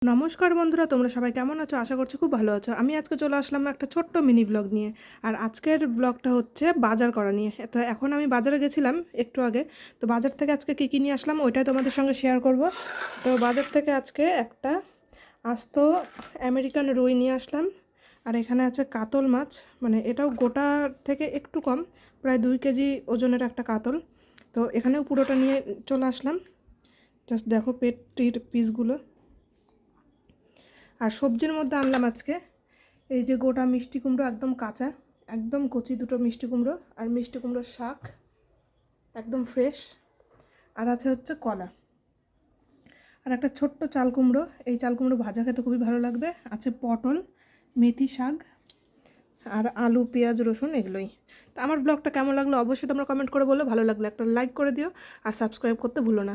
নমস্কার বন্ধুরা, তোমরা সবাই কেমন আছো? আশা করছি খুব ভালো আছো। আমি আজকে চলে আসলাম একটা ছোট্ট মিনি ব্লগ নিয়ে। আর আজকের ব্লগটা হচ্ছে বাজার করা নিয়ে। তো এখন আমি বাজারে গেছিলাম একটু আগে। তো বাজার থেকে আজকে কী কী নিয়ে আসলাম ওইটাই তোমাদের সঙ্গে শেয়ার করব। তো বাজার থেকে আজকে একটা আস্ত আমেরিকান রুই নিয়ে আসলাম। আর এখানে আছে কাতল মাছ, মানে এটাও গোটা থেকে একটু কম, প্রায় 2 কেজি ওজনের একটা কাতল। তো এখানেও পুরোটা নিয়ে চলে আসলাম। জাস্ট দেখো পেটির পিসগুলো। আর সবজির মধ্যে আনলাম আজকে এই যে গোটা মিষ্টি কুমড়ো, একদম কাঁচা, একদম কচি দুটো মিষ্টি কুমড়ো, আর মিষ্টি কুমড়োর শাক একদম ফ্রেশ। আর আছে হচ্ছে কলা, আর একটা ছোট্ট চাল কুমড়ো। এই চাল কুমড়ো ভাজা খেতে খুবই ভালো লাগবে। আছে পটল, মেথি শাক, আর আলু, পেঁয়াজ, রসুন, এগুলোই। তো আমার ব্লগটা কেমন লাগলো অবশ্যই তোমরা কমেন্ট করে বলো। ভালো লাগলে একটা লাইক করে দিও আর সাবস্ক্রাইব করতে ভুলো না।